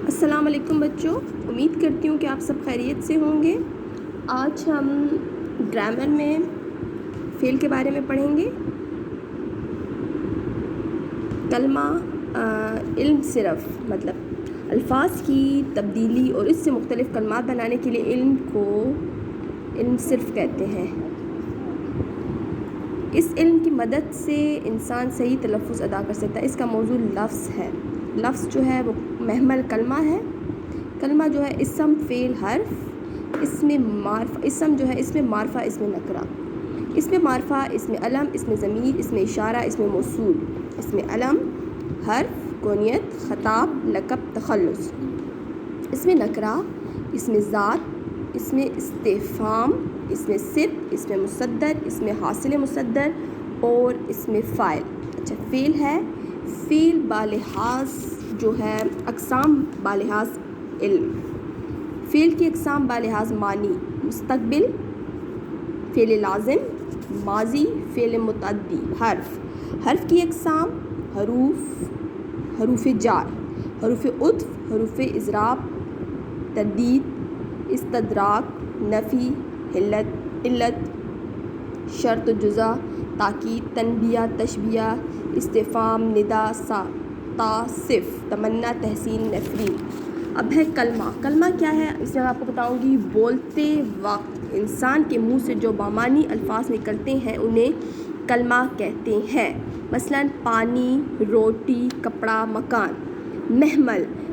السلام علیکم بچوں، امید کرتی ہوں کہ آپ سب خیریت سے ہوں گے۔ آج ہم گرامر میں فعل کے بارے میں پڑھیں گے۔ کلمہ علم صرف مطلب الفاظ کی تبدیلی اور اس سے مختلف کلمات بنانے کے لیے علم کو علم صرف کہتے ہیں۔ اس علم کی مدد سے انسان صحیح تلفظ ادا کر سکتا ہے۔ اس کا موضوع لفظ ہے۔ لفظ جو ہے وہ محمل کلمہ ہے۔ کلمہ جو ہے اسم، فعل، حرف، اس میں معرفہ، اسم جو ہے اس میں معرفہ، اس میں نکرہ، اس میں معرفہ، اس میں علم، اس میں ضمیر، اس میں اشارہ، اس میں موصول، اس میں علم، حرف، کنیت، خطاب، لقب، تخلص، اس میں نکرہ، اس میں ذات، اس میں استفہام، اس میں صفت، اس میں مصدر، اس میں حاصل مصدر اور اس میں فاعل۔ اچھا، فعل ہے۔ فعل بالحاظ جو ہے اقسام بالحاظ علم۔ فعل کی اقسام بالحاظ معنی: مستقبل، فعل لازم، ماضی، فعل متعدی۔ حرف کی اقسام: حروف، حروف جار، حروف عطف، حروف اضراب، تردید، استدراک، نفی، علت، شرط و جزا، تاکید، تنبیہ، تشبیہ، استفہام، ندا، صف، تمنا، تحسین، نفرین۔ اب ہے کلمہ۔ کلمہ کیا ہے اس میں میں آپ کو بتاؤں گی۔ بولتے وقت انسان کے منہ سے جو بامعنی الفاظ نکلتے ہیں انہیں کلمہ کہتے ہیں۔ مثلاً پانی، روٹی، کپڑا، مکان۔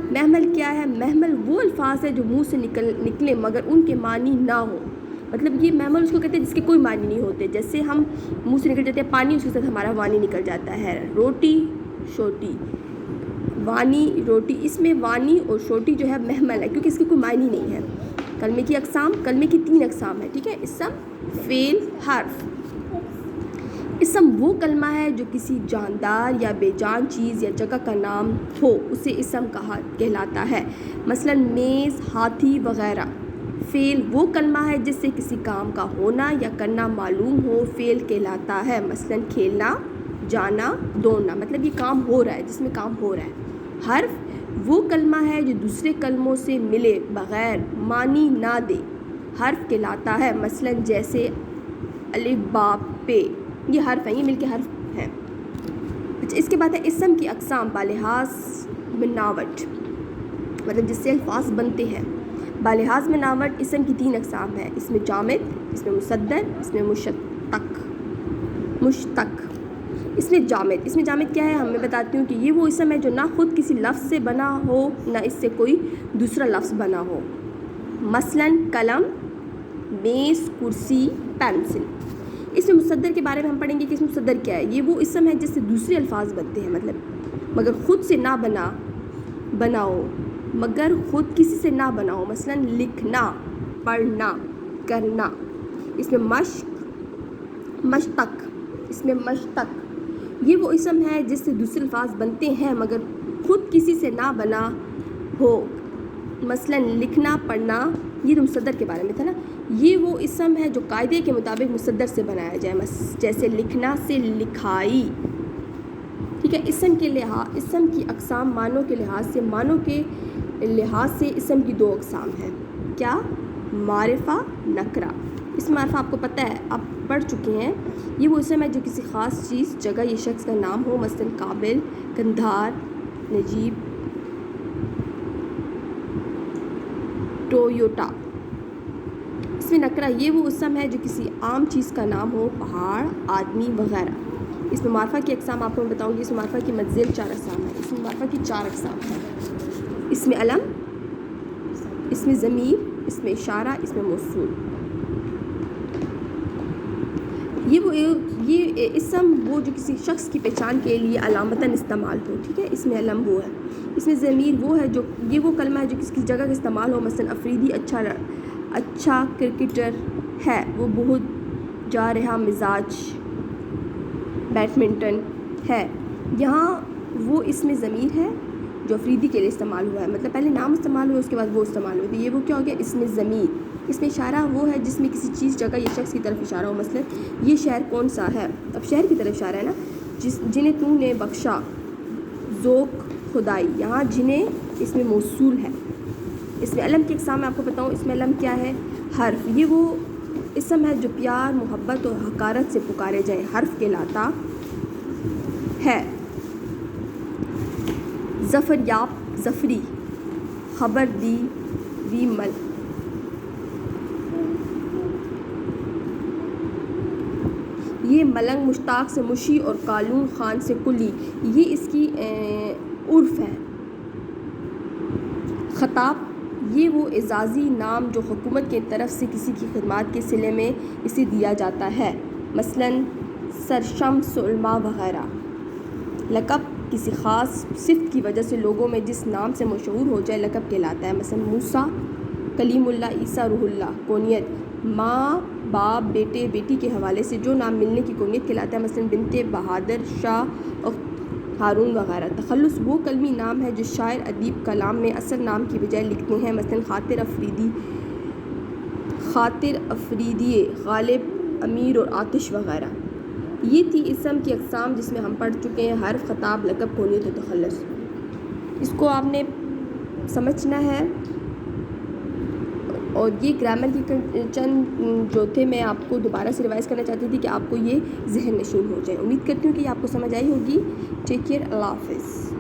محمل کیا ہے؟ محمل وہ الفاظ ہے جو منہ سے نکلے مگر ان کے معنی نہ ہو۔ مطلب یہ محمل اس کو کہتے ہیں جس کے کوئی معنی نہیں ہوتے۔ جیسے ہم منہ سے نکل جاتے ہیں پانی، اس کے ساتھ ہمارا وانی نکل جاتا ہے۔ روٹی، شوٹی، وانی، روٹی، اس میں وانی اور شوٹی جو ہے محمل ہے کیونکہ اس کی کوئی معنی نہیں ہے۔ کلمے کی اقسام، کلمے کی 3 اقسام ہے، ٹھیک ہے؟ اسم، فعل، حرف۔ اسم وہ کلمہ ہے جو کسی جاندار یا بے جان چیز یا جگہ کا نام ہو، اسے اسم کہلاتا ہے۔ مثلاً میز، ہاتھی وغیرہ۔ فعل وہ کلمہ ہے جس سے کسی کام کا ہونا یا کرنا معلوم ہو، فعل کہلاتا ہے۔ مثلاً کھیلنا، جانا، دوڑنا، مطلب یہ کام ہو رہا ہے، جس میں کام ہو رہا ہے۔ حرف وہ کلمہ ہے جو دوسرے کلموں سے ملے بغیر معنی نہ دے، حرف کہلاتا ہے۔ مثلاً جیسے الف، با، پے، یہ حرف ہیں، یہ مل کے حرف ہیں۔ اچھا، اس کے بعد ہے اسم کی اقسام بالحاظ بناوٹ، مطلب جس سے الفاظ بنتے ہیں۔ بالحاظ بناوٹ اسم کی 3 اقسام ہیں۔ اس میں جامد، اس میں مصدر، اس میں مشتق۔ اس میں جامد کیا ہے ہم میں بتاتی ہوں کہ یہ وہ اسم ہے جو نہ خود کسی لفظ سے بنا ہو نہ اس سے کوئی دوسرا لفظ بنا ہو۔ مثلاً قلم، میز، کرسی، پینسل۔ اس میں مصدر کے بارے میں ہم پڑھیں گے کہ اس میں مصدر کیا ہے۔ یہ وہ اسم ہے جس سے دوسرے الفاظ بنتے ہیں، مطلب مگر خود سے نہ بناؤ، مگر خود کسی سے نہ بناؤ۔ مثلاً لکھنا، پڑھنا، کرنا۔ اس میں مشتق، یہ وہ اسم ہے جس سے دوسرے الفاظ بنتے ہیں مگر خود کسی سے نہ بنا ہو۔ مثلاً لکھنا، پڑھنا، یہ تو مصدر کے بارے میں تھا نا۔ یہ وہ اسم ہے جو قاعدے کے مطابق مصدر سے بنایا جائے، جیسے لکھنا سے لکھائی، ٹھیک ہے؟ اسم کی اقسام معنوں کے لحاظ سے اسم کی 2 اقسام ہیں۔ کیا؟ معرفہ، نکرہ۔ اس معرفہ آپ کو پتہ ہے، آپ پڑھ چکے ہیں۔ یہ وہ اسم ہے جو کسی خاص چیز، جگہ یا شخص کا نام ہو، مثلاً قابل، قندھار، نجیب، ٹویوٹا۔ اس میں نکرہ یہ وہ اسم ہے جو کسی عام چیز کا نام ہو، پہاڑ، آدمی وغیرہ۔ اس میں معرفہ کی اقسام آپ کو میں بتاؤں گی۔ اس میں معرفہ کی متزیل 4 اقسام ہیں۔ اس میں معرفہ کی 4 اقسام ہیں۔ اس میں علم، اس میں ضمیر، اس میں اشارہ، اس میں موصول۔ یہ اسم وہ جو کسی شخص کی پہچان کے لیے علامتاً استعمال ہو، ٹھیک ہے؟ اس میں علم وہ ہے۔ اس میں ضمیر وہ ہے جو یہ وہ کلمہ ہے جو کسی جگہ کا استعمال ہو، مثلاً افریدی اچھا کرکٹر ہے، وہ بہت جارحہ مزاج بیڈمنٹن ہے۔ یہاں وہ اس میں ضمیر ہے جو افریدی کے لیے استعمال ہوا ہے، مطلب پہلے نام استعمال ہوا اس کے بعد وہ استعمال ہوتی ہے۔ یہ وہ کیا ہو گیا؟ اس میں ضمیر۔ اس میں اشارہ وہ ہے جس میں کسی چیز، جگہ یا شخص کی طرف اشارہ ہو، مثلاً یہ شہر کون سا ہے، اب شہر کی طرف اشارہ ہے نا۔ جنہیں تو نے بخشا، ذوق خدائی، یہاں جنہیں اس میں موصول ہے. اس میں علم کی اقسام میں آپ کو بتاؤں، اس میں علم کیا ہے؟ حرف. یہ وہ اسم ہے جو پیار، محبت اور حقارت سے پکارے جائیں، حرف کہلاتا ہے. ظفر یاب، ظفری. خبر دی، وی مل. یہ ملنگ مشتاق سے مشی اور قالون خان سے کلی، یہ اس کی عرف ہے. خطاب، یہ وہ اعزازی نام جو حکومت کی طرف سے کسی کی خدمات کے صلے میں اسے دیا جاتا ہے، مثلاً سرشمس علماء وغیرہ. لقب، کسی خاص صفت کی وجہ سے لوگوں میں جس نام سے مشہور ہو جائے لقب کہلاتا ہے، مثلاً موسیٰ کلیم اللہ، عیسیٰ روح اللہ. کونیت، ماں باپ بیٹے بیٹی کے حوالے سے جو نام ملنے کی کونیت کہلاتا ہے، مثلاً بنت بہادر شاہ، ہارون وغیرہ. تخلص، وہ کلمی نام ہے جو شاعر ادیب کلام میں اصل نام کی بجائے لکھتے ہیں، مثلاً خاطر افریدی، غالب، امیر اور آتش وغیرہ. یہ تھی اسم کی اقسام جس میں ہم پڑھ چکے ہیں: حرف، خطاب، لقب، کونیت و تخلص. اس کو آپ نے سمجھنا ہے. اور یہ گرامر کی چند جو تھے میں آپ کو دوبارہ سے ریوائز کرنا چاہتی تھی کہ آپ کو یہ ذہن نشین ہو جائے. امید کرتی ہوں کہ یہ آپ کو سمجھ آئی ہوگی. ٹیک کیئر، اللہ حافظ.